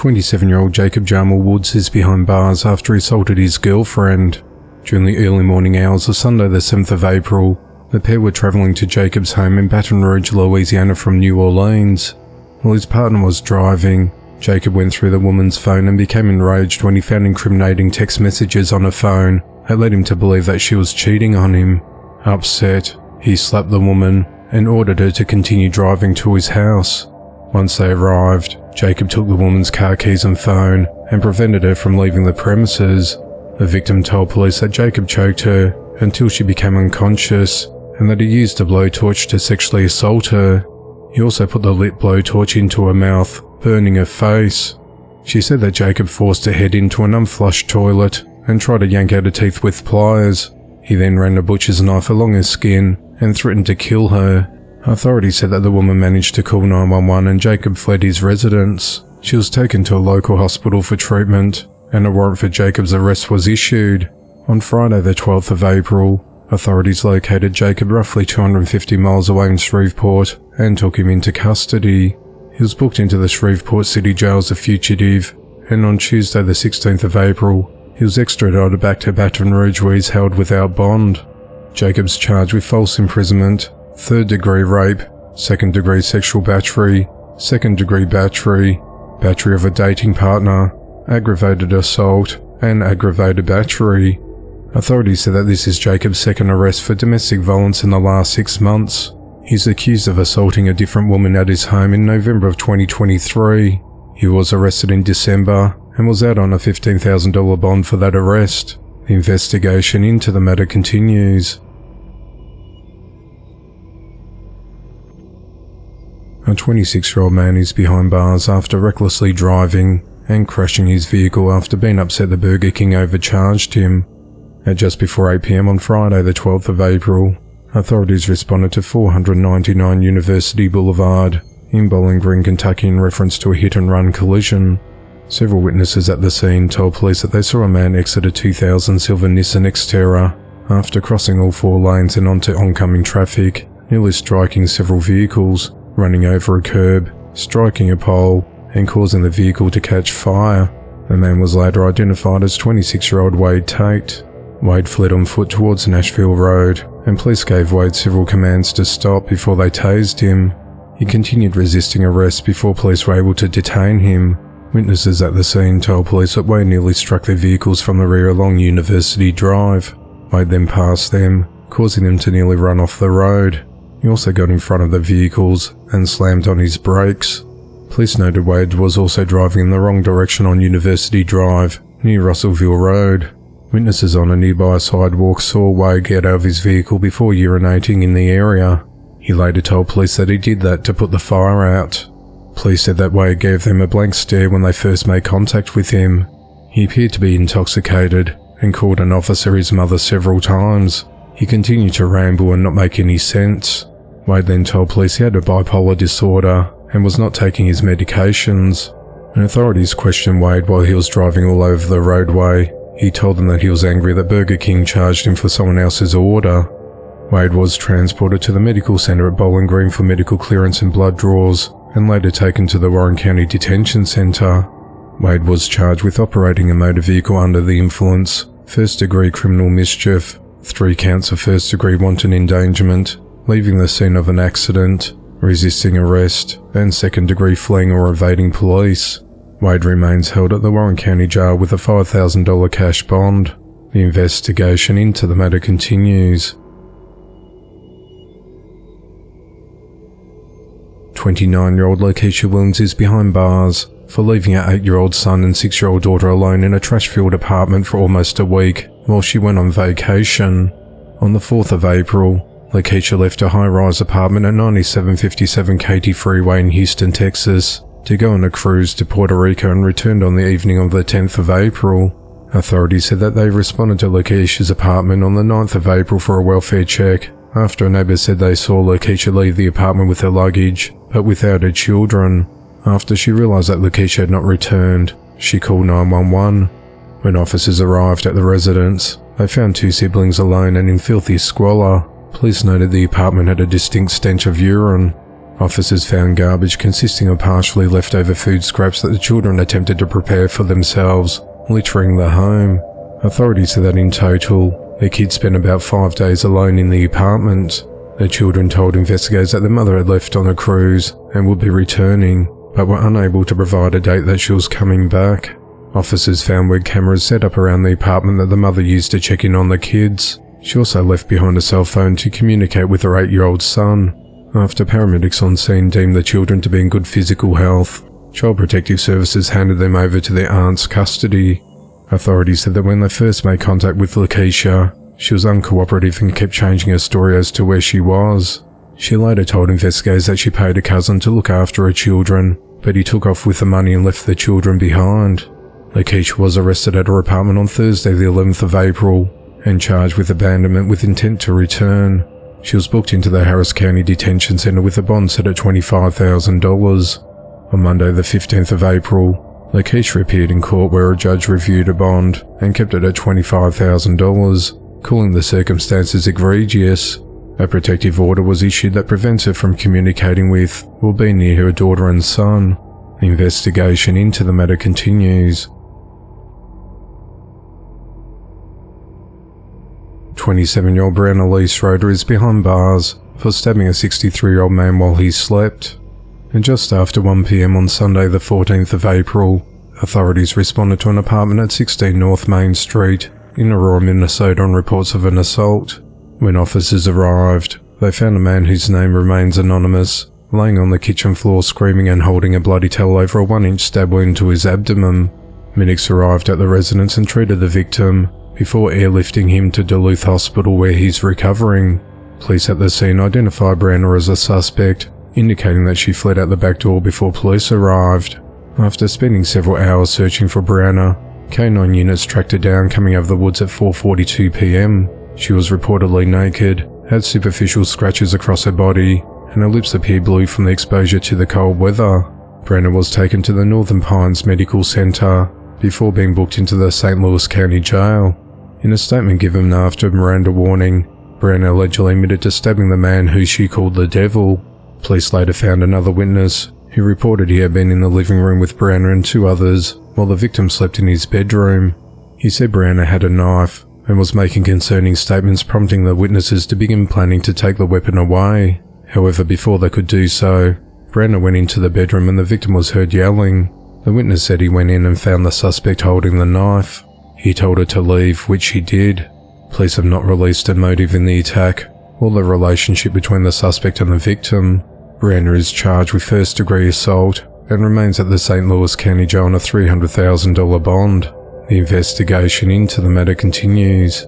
27-year-old Jacob Jamal Woods is behind bars after he assaulted his girlfriend. During the early morning hours of Sunday the 7th of April, the pair were travelling to Jacob's home in Baton Rouge, Louisiana from New Orleans. While his partner was driving, Jacob went through the woman's phone and became enraged when he found incriminating text messages on her phone that led him to believe that she was cheating on him. Upset, he slapped the woman and ordered her to continue driving to his house. Once they arrived, Jacob took the woman's car keys and phone and prevented her from leaving the premises. The victim told police that Jacob choked her until she became unconscious and that he used a blowtorch to sexually assault her. He also put the lit blowtorch into her mouth, burning her face. She said that Jacob forced her head into an unflushed toilet and tried to yank out her teeth with pliers. He then ran a butcher's knife along her skin and threatened to kill her. Authorities said that the woman managed to call 911 and Jacob fled his residence. She was taken to a local hospital for treatment, and a warrant for Jacob's arrest was issued. On Friday the 12th of April, authorities located Jacob roughly 250 miles away in Shreveport and took him into custody. He was booked into the Shreveport City Jail as a fugitive, and on Tuesday the 16th of April, he was extradited back to Baton Rouge where he's held without bond. Jacob's charged with false imprisonment, third-degree rape, second-degree sexual battery, second-degree battery, battery of a dating partner, aggravated assault, and aggravated battery. Authorities said that this is Jacob's second arrest for domestic violence in the last 6 months. He's accused of assaulting a different woman at his home in November of 2023. He was arrested in December and was out on a $15,000 bond for that arrest. The investigation into the matter continues. A 26-year-old man is behind bars after recklessly driving and crashing his vehicle after being upset the Burger King overcharged him. At just before 8 p.m. on Friday the 12th of April, authorities responded to 499 University Boulevard in Bowling Green, Kentucky in reference to a hit-and-run collision. Several witnesses at the scene told police that they saw a man exit a 2000 silver Nissan Xterra after crossing all 4 lanes and onto oncoming traffic, nearly striking several vehicles, running over a curb, striking a pole, and causing the vehicle to catch fire. The man was later identified as 26-year-old Wade Tate. Wade fled on foot towards Nashville Road, and police gave Wade several commands to stop before they tased him. He continued resisting arrest before police were able to detain him. Witnesses at the scene told police that Wade nearly struck their vehicles from the rear along University Drive. Wade then passed them, causing them to nearly run off the road. He also got in front of the vehicles and slammed on his brakes. Police noted Wade was also driving in the wrong direction on University Drive, near Russellville Road. Witnesses on a nearby sidewalk saw Wade get out of his vehicle before urinating in the area. He later told police that he did that to put the fire out. Police said that Wade gave them a blank stare when they first made contact with him. He appeared to be intoxicated and called an officer his mother several times. He continued to ramble and not make any sense. Wade then told police he had a bipolar disorder and was not taking his medications. When authorities questioned Wade while he was driving all over the roadway, he told them that he was angry that Burger King charged him for someone else's order. Wade was transported to the medical center at Bowling Green for medical clearance and blood draws, and later taken to the Warren County Detention Center. Wade was charged with operating a motor vehicle under the influence, first-degree criminal mischief, 3 counts of first-degree wanton endangerment, leaving the scene of an accident, resisting arrest, and second-degree fleeing or evading police. Wade remains held at the Warren County Jail with a $5,000 cash bond. The investigation into the matter continues. 29-year-old Lakeisha Williams is behind bars for leaving her 8-year-old son and 6-year-old daughter alone in a trash-filled apartment for almost a week while she went on vacation. On the 4th of April, Lakeisha left a high-rise apartment at 9757 Katy Freeway in Houston, Texas, to go on a cruise to Puerto Rico and returned on the evening of the 10th of April. Authorities said that they responded to Lakeisha's apartment on the 9th of April for a welfare check after a neighbor said they saw Lakeisha leave the apartment with her luggage, but without her children. After she realized that Lakeisha had not returned, she called 911. When officers arrived at the residence, they found 2 siblings alone and in filthy squalor. Police noted the apartment had a distinct stench of urine. Officers found garbage consisting of partially leftover food scraps that the children attempted to prepare for themselves, littering the home. Authorities said that in total, the kids spent about 5 days alone in the apartment. The children told investigators that the mother had left on a cruise and would be returning, but were unable to provide a date that she was coming back. Officers found web cameras set up around the apartment that the mother used to check in on the kids. She also left behind a cell phone to communicate with her 8-year-old son. After paramedics on scene deemed the children to be in good physical health, Child Protective Services handed them over to their aunt's custody. Authorities said that when they first made contact with Lakeisha, she was uncooperative and kept changing her story as to where she was. She later told investigators that she paid a cousin to look after her children, but he took off with the money and left the children behind. Lakeisha was arrested at her apartment on Thursday the 11th of April and charged with abandonment with intent to return. She was booked into the Harris County Detention Center with a bond set at $25,000. On Monday the 15th of April, Lakeisha appeared in court where a judge reviewed a bond and kept it at $25,000, calling the circumstances egregious. A protective order was issued that prevents her from communicating with or being near her daughter and son. The investigation into the matter continues. 27-year-old Brianna Lee Schroeder is behind bars for stabbing a 63-year-old man while he slept. And just after 1 p.m. on Sunday the 14th of April, authorities responded to an apartment at 16 North Main Street in Aurora, Minnesota on reports of an assault. When officers arrived, they found a man whose name remains anonymous, laying on the kitchen floor screaming and holding a bloody towel over a 1-inch stab wound to his abdomen. Medics arrived at the residence and treated the victim, before airlifting him to Duluth Hospital where he's recovering. Police at the scene identified Brianna as a suspect, indicating that she fled out the back door before police arrived. After spending several hours searching for Brianna, K9 units tracked her down coming out of the woods at 4:42 p.m. She was reportedly naked, had superficial scratches across her body, and her lips appeared blue from the exposure to the cold weather. Brianna was taken to the Northern Pines Medical Center before being booked into the St. Louis County Jail. In a statement given after Miranda warning, Brianna allegedly admitted to stabbing the man who she called the devil. Police later found another witness who reported he had been in the living room with Brianna and 2 others while the victim slept in his bedroom. He said Brianna had a knife and was making concerning statements, prompting the witnesses to begin planning to take the weapon away. However, before they could do so, Brianna went into the bedroom and the victim was heard yelling. The witness said he went in and found the suspect holding the knife. He told her to leave, which she did. Police have not released a motive in the attack or the relationship between the suspect and the victim. Brianna is charged with first-degree assault and remains at the St. Louis County Jail on a $300,000 bond. The investigation into the matter continues.